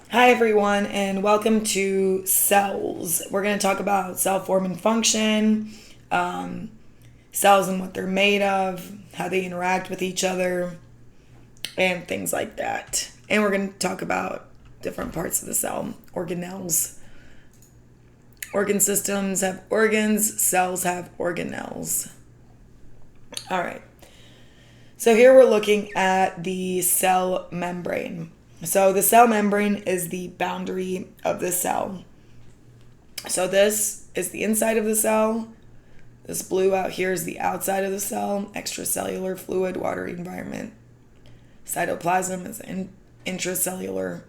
Hi, everyone, and welcome to cells. We're going to talk about cell form and function, um, cells and what they're made of, how they interact with each other, and things like that. And we're going to talk about different parts of the cell, organelles. Organ systems have organs, cells have organelles. All right. So here we're looking at the cell membrane. So the cell membrane is the boundary of the cell. So this is the inside of the cell. This blue out here is the outside of the cell, extracellular fluid, watery environment. Cytoplasm is intracellular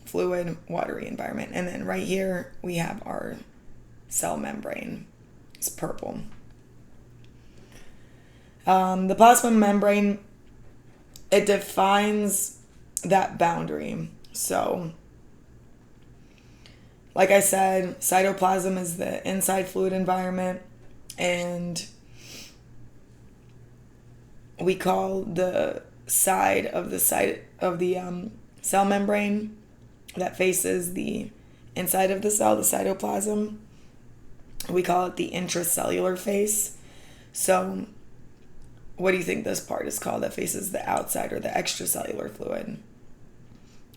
fluid, watery environment. And then right here we have our cell membrane. It's purple. The plasma membrane, it defines that boundary. So, like I said, cytoplasm is the inside fluid environment, and we call the side of the cell membrane that faces the inside of the cell, the cytoplasm, we call it the intracellular face. So what do you think this part is called that faces the outside, or the extracellular fluid?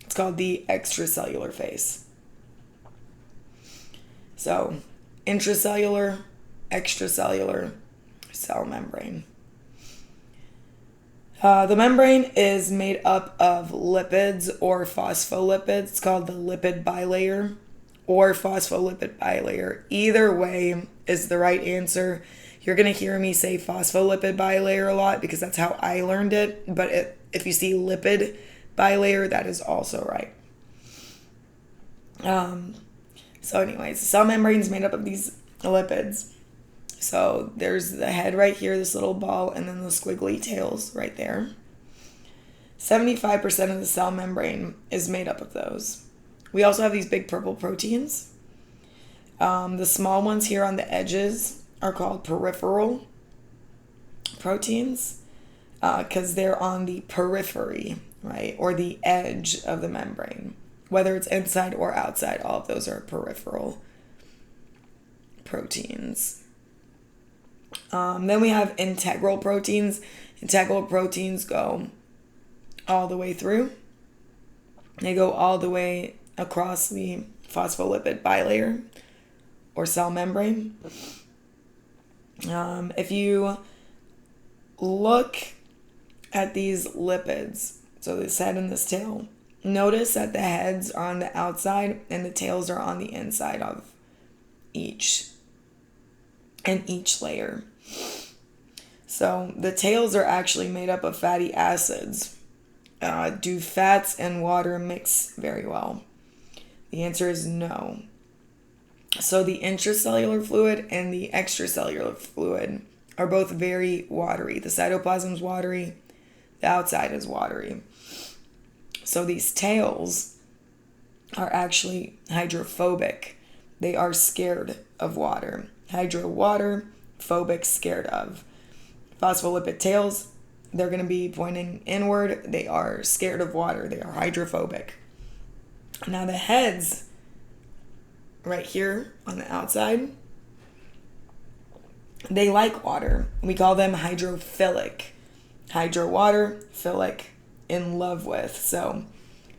It's called the extracellular face. So, intracellular, extracellular, cell membrane. The membrane is made up of lipids or phospholipids. It's called the lipid bilayer or phospholipid bilayer. Either way is the right answer. You're going to hear me say phospholipid bilayer a lot because that's how I learned it. But if you see lipid bilayer, that is also right. So anyways, the cell membrane is made up of these lipids. So there's the head right here, this little ball, and then the squiggly tails right there. 75% of the cell membrane is made up of those. We also have these big purple proteins. The small ones here on the edges are called peripheral proteins because they're on the periphery, right, or the edge of the membrane. Whether it's inside or outside, all of those are peripheral proteins. Then we have integral proteins. Integral proteins go all the way through. They go all the way across the phospholipid bilayer or cell membrane. If you look at these lipids, so this head and this tail, notice that the heads are on the outside and the tails are on the inside of each layer. So the tails are actually made up of fatty acids. Do fats and water mix very well? The answer is no. So the intracellular fluid and the extracellular fluid are both very watery. The cytoplasm is watery, the outside is watery. So these tails are actually hydrophobic. They are scared of water. Water, phobic, scared of. Phospholipid tails, they're going to be pointing inward. They are scared of water. They are hydrophobic. Now the heads right here on the outside, they like water. We call them hydrophilic. Hydro water, philic, in love with. So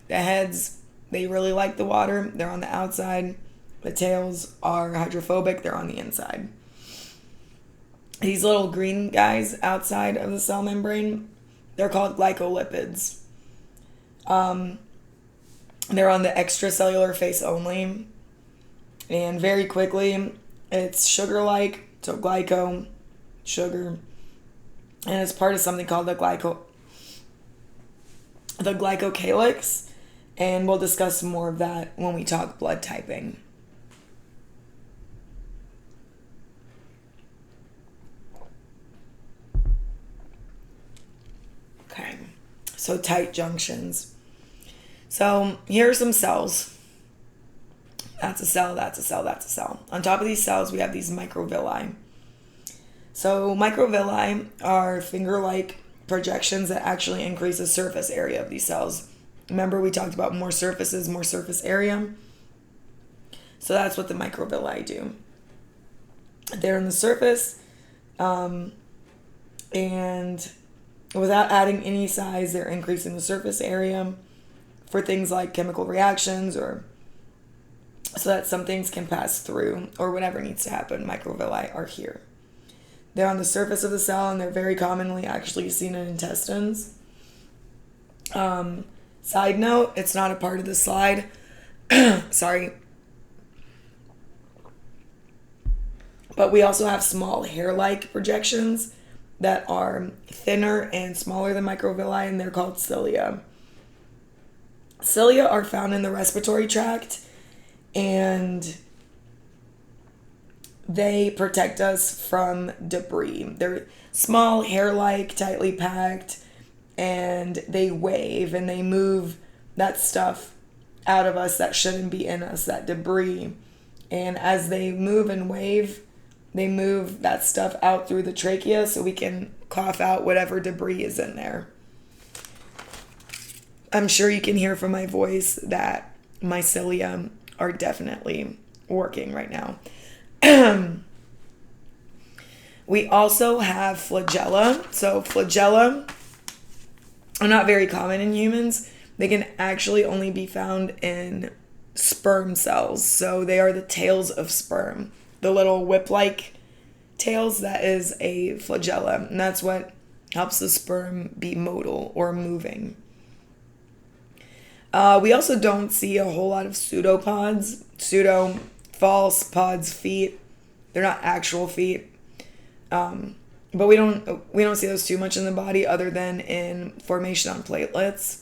the heads, they really like the water. They're on the outside. The tails are hydrophobic. They're on the inside. These little green guys outside of the cell membrane, they're called glycolipids. They're on the extracellular face only. And very quickly, it's sugar-like, so glyco, sugar. And it's part of something called the glycocalyx. And we'll discuss more of that when we talk blood typing. Okay, so tight junctions. So here are some cells. That's a cell, that's a cell, that's a cell. On top of these cells, we have these microvilli. So microvilli are finger-like projections that actually increase the surface area of these cells. Remember, we talked about more surfaces, more surface area. So that's what the microvilli do. They're on the surface, and without adding any size, they're increasing the surface area for things like chemical reactions, or so that some things can pass through, or whatever needs to happen. Microvilli are here. They're on the surface of the cell, and they're very commonly actually seen in intestines. Side note, it's not a part of the slide. Sorry. But we also have small hair-like projections that are thinner and smaller than microvilli, and they're called cilia. Cilia are found in the respiratory tract, and they protect us from debris. They're small, hair-like, tightly packed, and they wave and they move that stuff out of us that shouldn't be in us, that debris. And as they move and wave, they move that stuff out through the trachea so we can cough out whatever debris is in there. I'm sure you can hear from my voice that my cilia are definitely working right now. We also have flagella. So flagella are not very common in humans. They can actually only be found in sperm cells. So they are the tails of sperm. The little whip-like tails, that is a flagella. And that's what helps the sperm be motile or moving. We also don't see a whole lot of pseudopods. Pseudo, false, pods, feet. They're not actual feet. But we don't see those too much in the body other than in formation on platelets.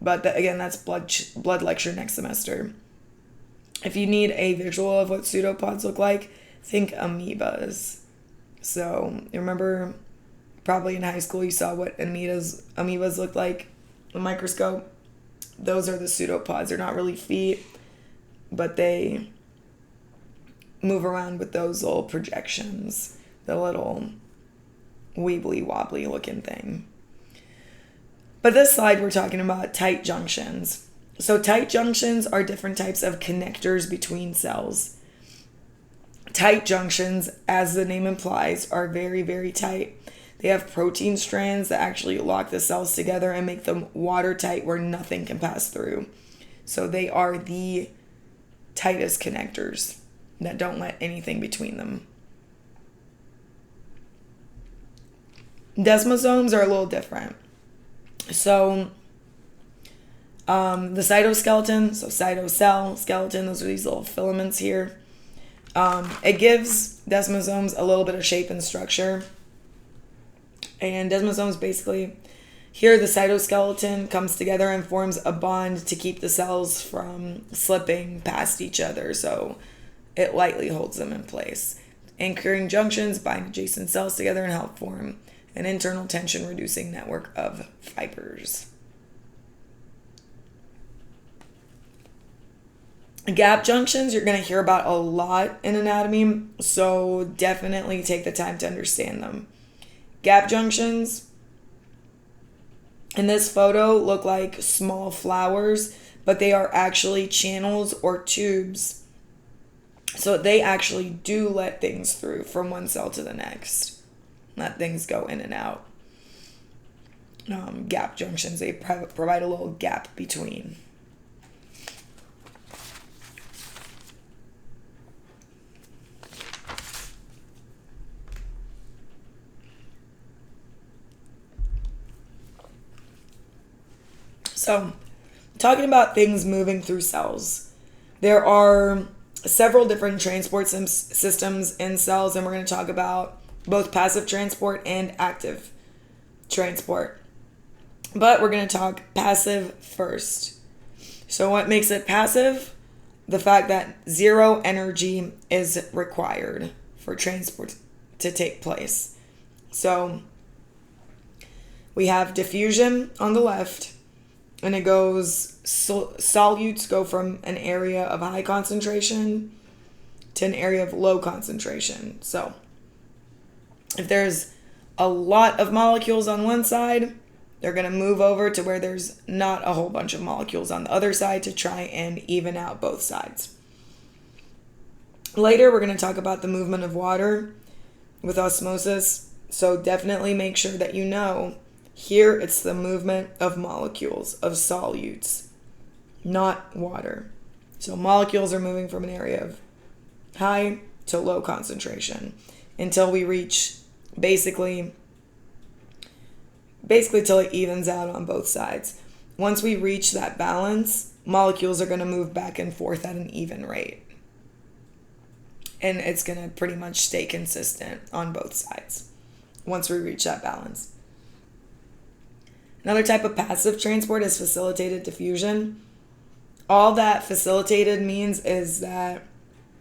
But again, that's blood lecture next semester. If you need a visual of what pseudopods look like, think amoebas. So you remember probably in high school you saw what amoebas looked like in a microscope. Those are the pseudopods. They're not really feet, but they move around with those little projections, the little weebly wobbly looking thing. But this slide we're talking about tight junctions. So tight junctions are different types of connectors between cells. Tight junctions, as the name implies, are very, very tight. They have protein strands that actually lock the cells together and make them watertight where nothing can pass through. So they are the tightest connectors that don't let anything between them. Desmosomes are a little different. So the cytoskeleton, so cytocell, skeleton, those are these little filaments here. It gives desmosomes a little bit of shape and structure. And desmosomes basically, here the cytoskeleton comes together and forms a bond to keep the cells from slipping past each other. So it lightly holds them in place. Anchoring junctions bind adjacent cells together and help form an internal tension reducing network of fibers. Gap junctions, you're going to hear about a lot in anatomy, so definitely take the time to understand them. Gap junctions in this photo look like small flowers, but they are actually channels or tubes. So they actually do let things through from one cell to the next. Let things go in and out. Gap junctions, they provide a little gap between. So, talking about things moving through cells, there are several different transport systems in cells, and we're going to talk about both passive transport and active transport. But we're going to talk passive first. So what makes it passive? The fact that zero energy is required for transport to take place. So we have diffusion on the left, and it goes, solutes go from an area of high concentration to an area of low concentration. So if there's a lot of molecules on one side, They're going to move over to where there's not a whole bunch of molecules on the other side to try and even out both sides. Later, we're going to talk about the movement of water with osmosis. So definitely make sure that you know here it's the movement of molecules, of solutes, not water. So molecules are moving from an area of high to low concentration until we reach basically till it evens out on both sides. Once we reach that balance, molecules are going to move back and forth at an even rate. And it's going to pretty much stay consistent on both sides once we reach that balance. Another type of passive transport is facilitated diffusion. All that facilitated means is that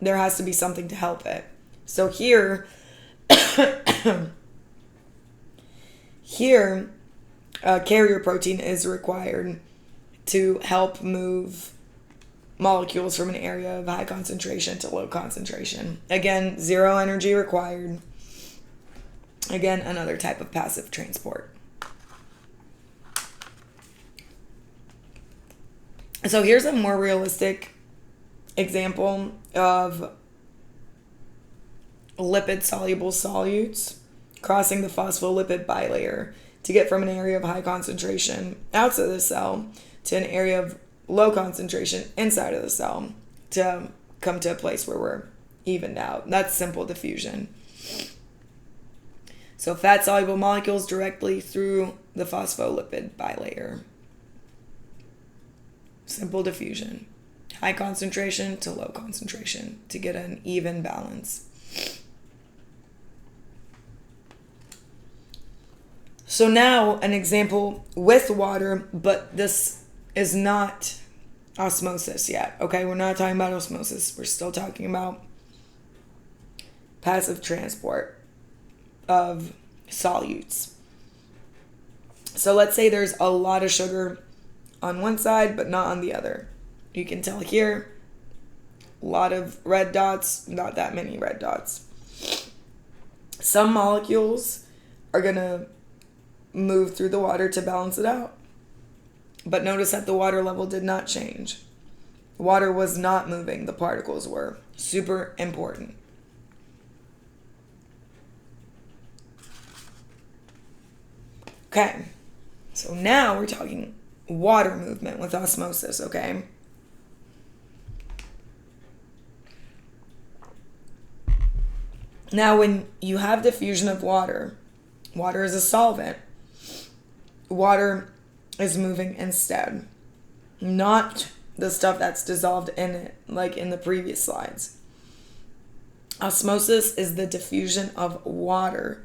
there has to be something to help it. So here, carrier protein is required to help move molecules from an area of high concentration to low concentration. Again, zero energy required. Again, another type of passive transport. So here's a more realistic example of lipid-soluble solutes crossing the phospholipid bilayer to get from an area of high concentration outside the cell to an area of low concentration inside of the cell to come to a place where we're evened out. That's simple diffusion. So fat-soluble molecules directly through the phospholipid bilayer. Simple diffusion. High concentration to low concentration to get an even balance. So now an example with water, but this is not osmosis yet. Okay, we're not talking about osmosis. We're still talking about passive transport of solutes. So let's say there's a lot of sugar on one side, but not on the other. You can tell here, a lot of red dots, not that many red dots. Some molecules are going to move through the water to balance it out. But notice that the water level did not change. Water was not moving, the particles were. Super important. Okay, so now we're talking water movement with osmosis, okay? Now, when you have diffusion of water, water is a solvent. Water is moving instead, not the stuff that's dissolved in it, like in the previous slides. Osmosis is the diffusion of water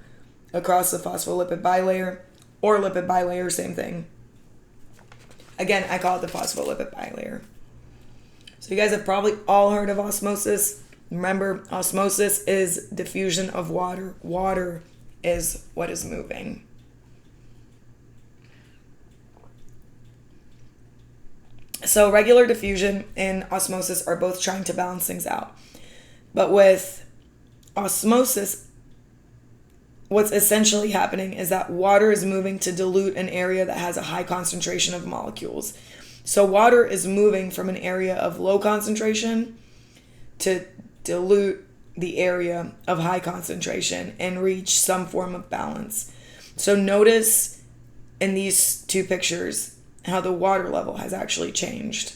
across the phospholipid bilayer, or lipid bilayer, same thing. Again, I call it the phospholipid bilayer. So you guys have probably all heard of osmosis. Remember, osmosis is diffusion of water. Water is what is moving. So regular diffusion and osmosis are both trying to balance things out. But with osmosis, what's essentially happening is that water is moving to dilute an area that has a high concentration of molecules. So water is moving from an area of low concentration to dilute the area of high concentration and reach some form of balance. So notice in these two pictures how the water level has actually changed.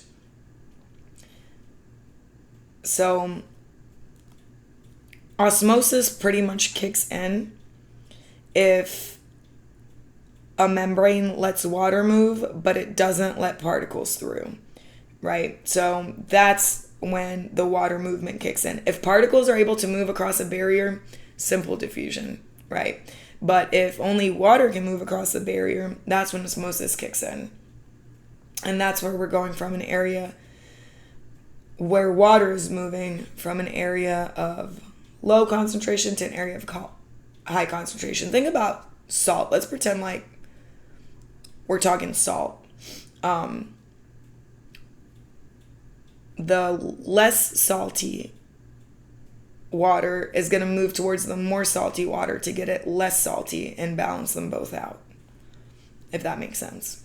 So osmosis pretty much kicks in if a membrane lets water move, but it doesn't let particles through, right? So that's when the water movement kicks in. If particles are able to move across a barrier, simple diffusion, right? But if only water can move across the barrier, that's when osmosis kicks in. And that's where we're going from an area where water is moving from an area of low concentration to an area of high concentration. Think about salt. Let's pretend like we're talking salt. The less salty water is going to move towards the more salty water to get it less salty and balance them both out. if that makes sense.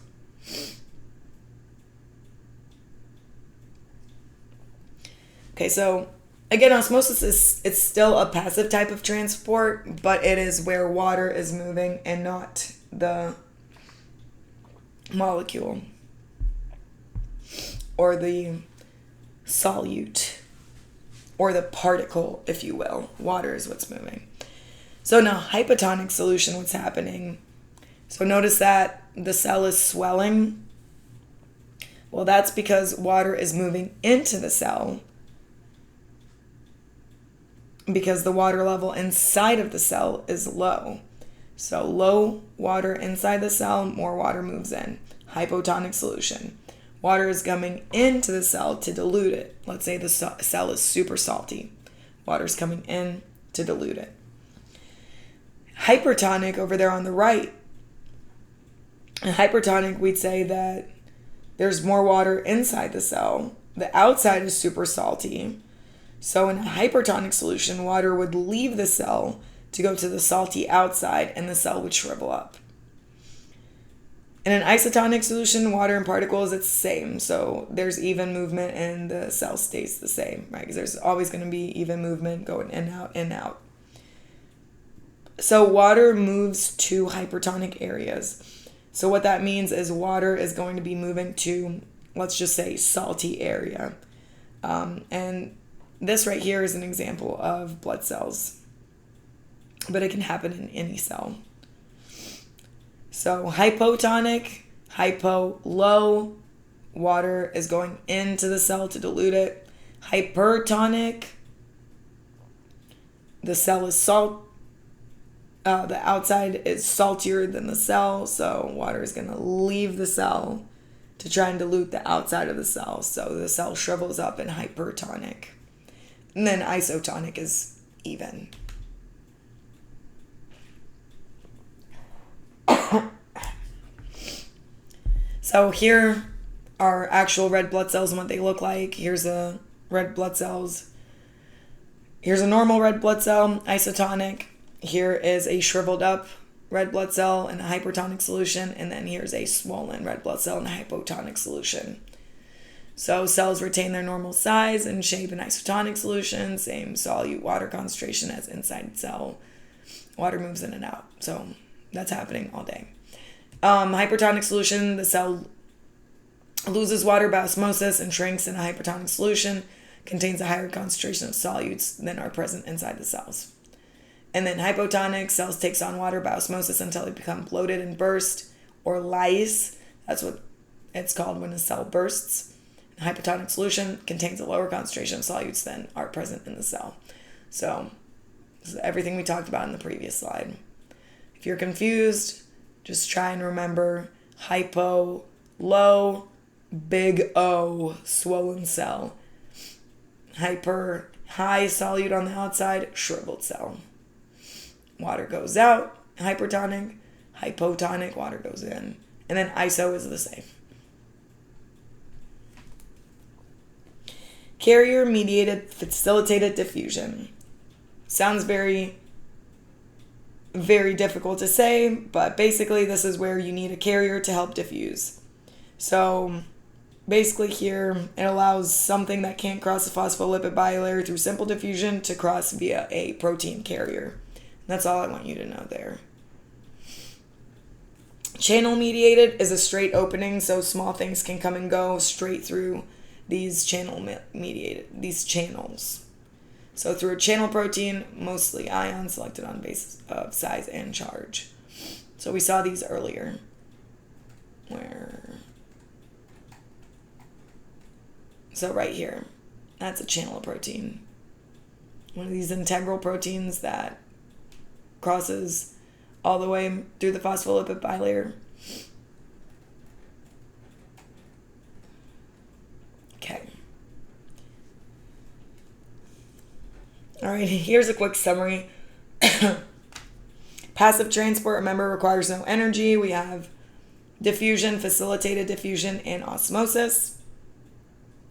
Okay, so again, osmosis it's still a passive type of transport, but it is where water is moving and not the molecule or the solute or the particle, if you will. Water is what's moving. So now hypotonic solution, what's happening? So notice that the cell is swelling. Well, that's because water is moving into the cell, because the water level inside of the cell is low. So low water inside the cell, more water moves in. Hypotonic solution. Water is coming into the cell to dilute it. Let's say the cell is super salty. Water is coming in to dilute it. Hypertonic over there on the right. In hypertonic, we'd say that there's more water inside the cell. The outside is super salty. So in a hypertonic solution, water would leave the cell to go to the salty outside, and the cell would shrivel up. In an isotonic solution, water and particles, it's the same. So there's even movement and the cell stays the same, right? Because there's always going to be even movement going in, out, in, out. So water moves to hypertonic areas. So what that means is water is going to be moving to, let's just say, salty area. And this right here is an example of blood cells, but it can happen in any cell. So hypotonic, hypo, low, water is going into the cell to dilute it. Hypertonic, the cell is the outside is saltier than the cell, so water is going to leave the cell to try and dilute the outside of the cell. So the cell shrivels up in hypertonic. And then isotonic is even. So here are actual red blood cells and what they look like. Here's a red blood cells. Here's a normal red blood cell, isotonic. Here is a shriveled up red blood cell in a hypertonic solution. And then here's a swollen red blood cell in a hypotonic solution. So cells retain their normal size and shape in isotonic solution, same solute water concentration as inside cell. Water moves in and out. So that's happening all day. Hypertonic solution, the cell loses water by osmosis and shrinks in a hypertonic solution, contains a higher concentration of solutes than are present inside the cells. And then hypotonic, cells takes on water by osmosis until they become bloated and burst, or lyse. That's what it's called when a cell bursts. Hypotonic solution contains a lower concentration of solutes than are present in the cell. So this is everything we talked about in the previous slide. If you're confused, just try and remember hypo, low, big O, swollen cell. Hyper, high solute on the outside, shriveled cell. Water goes out, hypertonic, hypotonic, water goes in. And then iso is the same. Carrier-mediated facilitated diffusion. Sounds very, very difficult to say, but basically this is where you need a carrier to help diffuse. So basically here, it allows something that can't cross the phospholipid bilayer through simple diffusion to cross via a protein carrier. That's all I want you to know there. Channel-mediated is a straight opening, so small things can come and go straight through these these channels. So through a channel protein, mostly ions selected on basis of size and charge. So we saw these earlier. So right here, that's a channel protein. One of these integral proteins that crosses all the way through the phospholipid bilayer. Okay. All right, here's a quick summary. Passive transport, remember, requires no energy. We have diffusion, facilitated diffusion, and osmosis.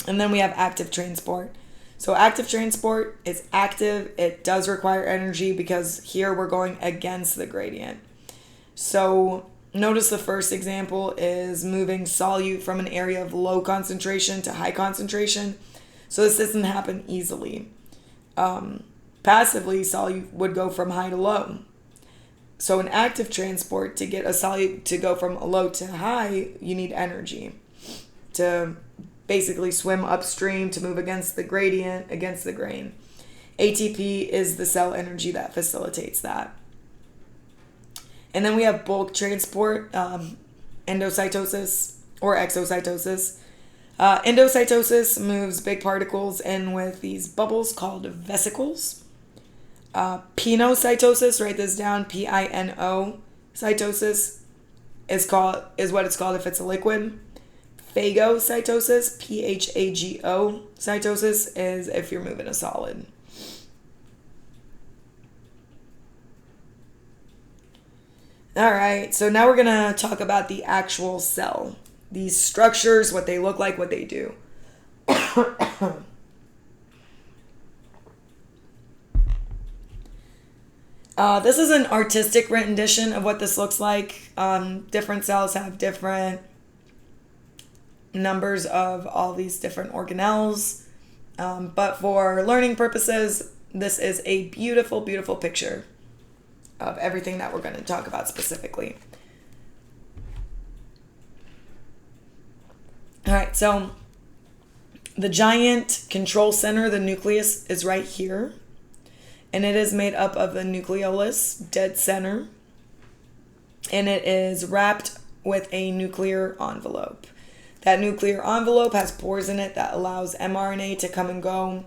And then we have active transport. So active transport is active. It does require energy because here we're going against the gradient. So Notice the first example is moving solute from an area of low concentration to high concentration. So this doesn't happen easily. Passively, solute would go from high to low. So in active transport, to get a solute to go from low to high, you need energy to basically swim upstream, to move against the gradient, against the grain. ATP is the cell energy that facilitates that. And then we have bulk transport, endocytosis or exocytosis. Endocytosis moves big particles in with these bubbles called vesicles. Pinocytosis, write this down, Pino cytosis is what it's called if it's a liquid. Phagocytosis, Phago cytosis, is if you're moving a solid. All right, so now we're going to talk about the actual cell. These structures, what they look like, what they do. This is an artistic rendition of what this looks like. Different cells have different numbers of all these different organelles. But for learning purposes, this is a beautiful, beautiful picture of everything that we're going to talk about specifically. All right, so the giant control center, the nucleus, is right here. And it is made up of the nucleolus, dead center. And it is wrapped with a nuclear envelope. That nuclear envelope has pores in it that allows mRNA to come and go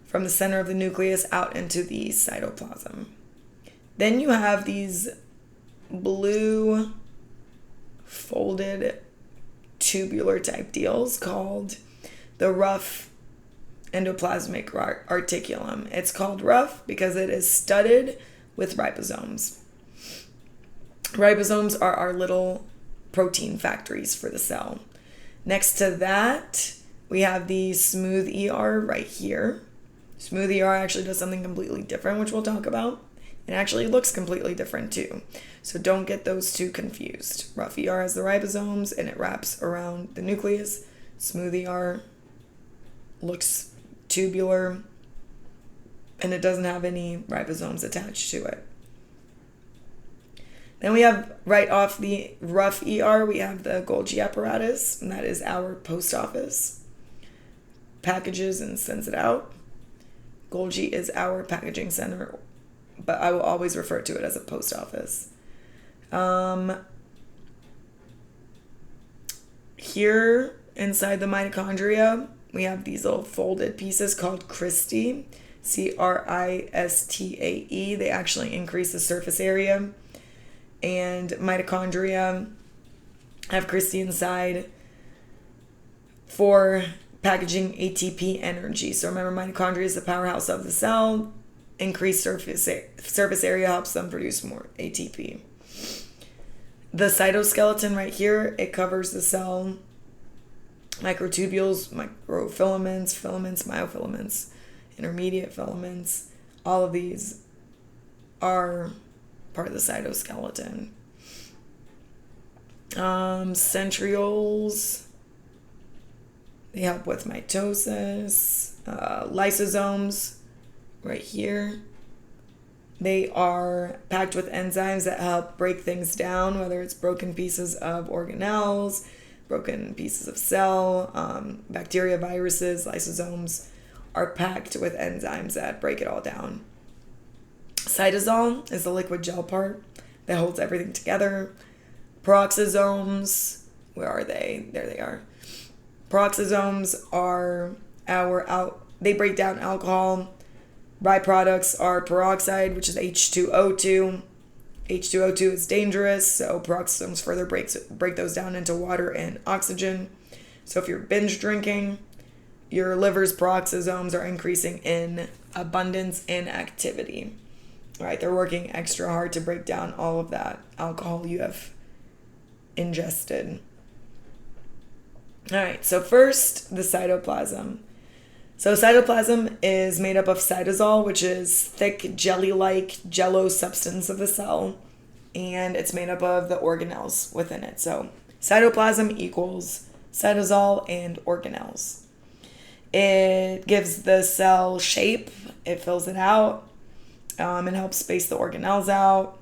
from the center of the nucleus out into the cytoplasm. Then you have these blue folded tubular type deals called the rough endoplasmic reticulum. It's called rough because it is studded with ribosomes. Ribosomes are our little protein factories for the cell. Next to that, we have the smooth ER right here. Smooth ER actually does something completely different, which we'll talk about. It actually looks completely different too. So don't get those two confused. Rough ER has the ribosomes and it wraps around the nucleus. Smooth ER looks tubular and it doesn't have any ribosomes attached to it. Then we have right off the rough ER, we have the Golgi apparatus, and that is our post office. Packages and sends it out. Golgi is our packaging center, but I will always refer to it as a post office. Here inside the mitochondria, we have these little folded pieces called cristae, Cristae. They actually increase the surface area. And mitochondria have cristae inside for packaging ATP energy. So remember, mitochondria is the powerhouse of the cell. Increased surface area helps them produce more ATP. The cytoskeleton right here, it covers the cell. Microtubules, microfilaments, filaments, myofilaments, intermediate filaments. All of these are part of the cytoskeleton. Centrioles, they help with mitosis. Lysosomes, right here. They are packed with enzymes that help break things down, whether it's broken pieces of organelles, broken pieces of cell, bacteria, viruses. Lysosomes are packed with enzymes that break it all down. Cytosol is the liquid gel part that holds everything together. Peroxisomes, where are they? There they are. Peroxisomes are they break down alcohol. Byproducts are peroxide, which is H2O2. H2O2 is dangerous, so peroxisomes further break those down into water and oxygen. So if you're binge drinking, your liver's peroxisomes are increasing in abundance and activity. All right, they're working extra hard to break down all of that alcohol you have ingested. All right, so first, the cytoplasm. So cytoplasm is made up of cytosol, which is thick jelly-like jello substance of the cell. and it's made up of the organelles within it. So cytoplasm equals cytosol and organelles. It gives the cell shape, it fills it out, it helps space the organelles out.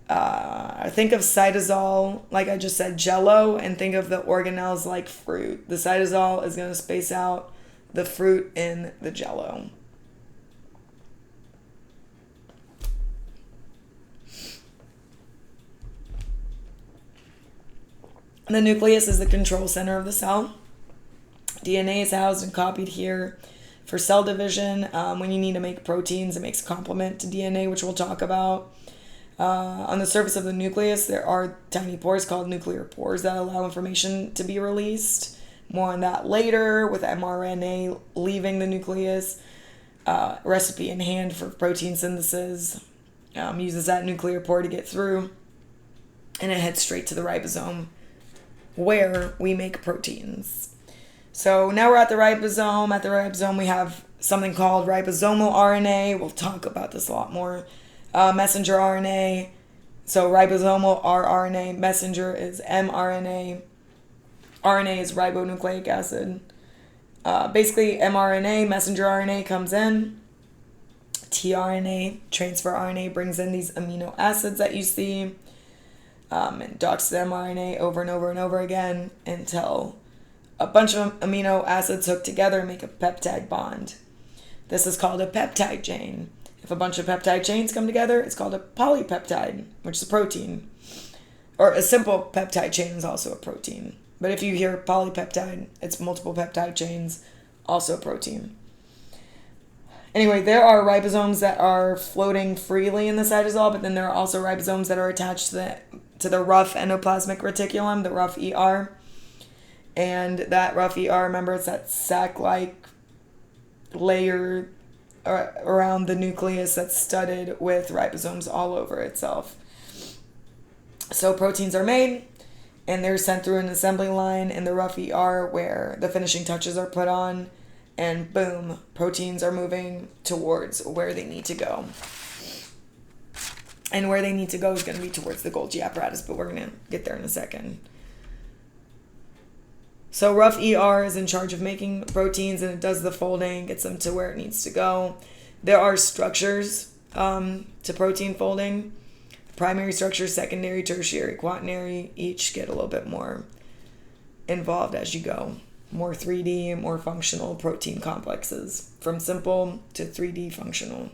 I think of cytosol, like I just said, jello, and think of the organelles like fruit. The cytosol is going to space out the fruit in the jello. The nucleus is the control center of the cell. DNA is housed and copied here for cell division. When you need to make proteins, it makes a complement to DNA, which we'll talk about. On the surface of the nucleus, there are tiny pores called nuclear pores that allow information to be released. More on that later, with mRNA leaving the nucleus. Recipe in hand for protein synthesis. Uses that nuclear pore to get through. And it heads straight to the ribosome, where we make proteins. So now we're at the ribosome. At the ribosome, we have something called ribosomal RNA. We'll talk about this a lot more. Messenger RNA. So ribosomal rRNA. Messenger is mRNA. RNA is ribonucleic acid. Basically, mRNA, messenger RNA comes in. tRNA, transfer RNA, brings in these amino acids that you see. And docks the mRNA over and over and over again until a bunch of amino acids hook together and make a peptide bond. This is called a peptide chain. If a bunch of peptide chains come together, it's called a polypeptide, which is a protein. Or a simple peptide chain is also a protein. But if you hear polypeptide, it's multiple peptide chains, also a protein. Anyway, there are ribosomes that are floating freely in the cytosol, but then there are also ribosomes that are attached to the rough endoplasmic reticulum, the rough ER. And that rough ER, remember, it's that sac-like layer around the nucleus that's studded with ribosomes all over itself. So proteins are made, and they're sent through an assembly line in the rough ER where the finishing touches are put on, and boom, proteins are moving towards where they need to go. And where they need to go is going to be towards the Golgi apparatus, but we're going to get there in a second. So rough ER is in charge of making proteins, and it does the folding, gets them to where it needs to go. There are structures to protein folding. Primary structure, secondary, tertiary, quaternary, each get a little bit more involved as you go. More 3D, more functional protein complexes. From simple to 3D functional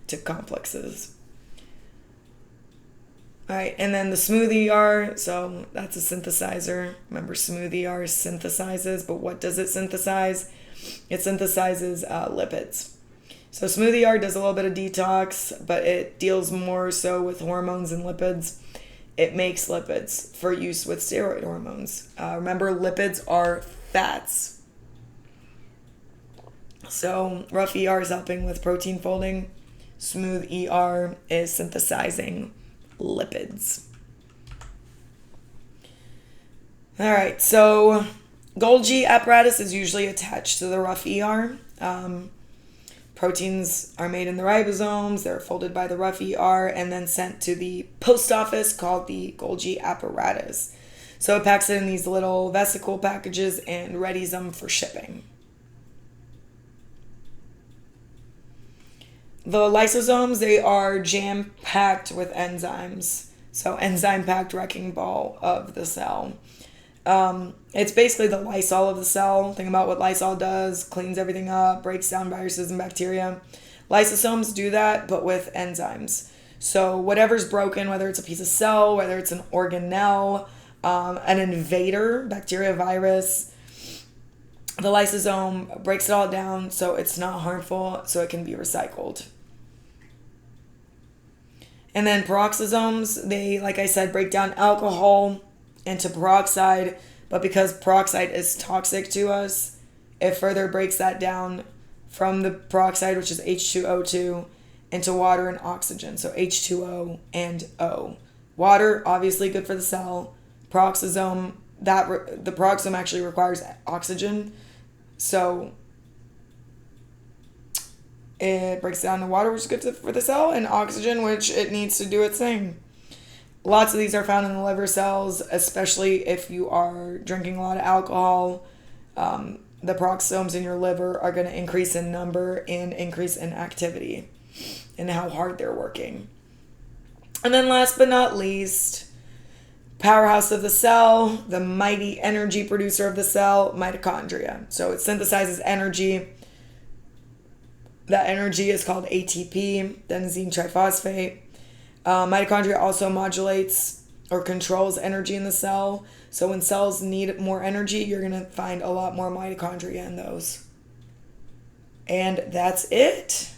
to complexes. All right, and then the smooth ER, so that's a synthesizer. Remember, smooth ER synthesizes, but what does it synthesize? It synthesizes lipids. So smooth ER does a little bit of detox, but it deals more so with hormones and lipids. It makes lipids for use with steroid hormones. Remember, lipids are fats. So rough ER is helping with protein folding. Smooth ER is synthesizing lipids. All right, so Golgi apparatus is usually attached to the rough ER. Proteins are made in the ribosomes, they're folded by the rough ER, and then sent to the post office called the Golgi apparatus. So it packs it in these little vesicle packages and readies them for shipping. The lysosomes, they are jam-packed with enzymes. So enzyme-packed wrecking ball of the cell. It's basically the Lysol of the cell. Think about what Lysol does. Cleans everything up, breaks down viruses and bacteria. Lysosomes do that, but with enzymes. So whatever's broken, whether it's a piece of cell, whether it's an organelle, an invader, bacteria, virus, the lysosome breaks it all down so it's not harmful, so it can be recycled. And then peroxisomes, they, like I said, break down alcohol into peroxide, but because peroxide is toxic to us, it further breaks that down from the peroxide, which is H2O2, into water and oxygen, so H2O and O. Water, obviously good for the cell. Peroxisome, the peroxisome actually requires oxygen, so it breaks down the water, which is good for the cell, and oxygen, which it needs to do its thing. Lots of these are found in the liver cells, especially if you are drinking a lot of alcohol. The peroxisomes in your liver are going to increase in number and increase in activity and how hard they're working. And then last but not least, powerhouse of the cell, the mighty energy producer of the cell, mitochondria. So it synthesizes energy. That energy is called ATP, adenosine triphosphate. Mitochondria also modulates or controls energy in the cell. So when cells need more energy, you're going to find a lot more mitochondria in those. And that's it.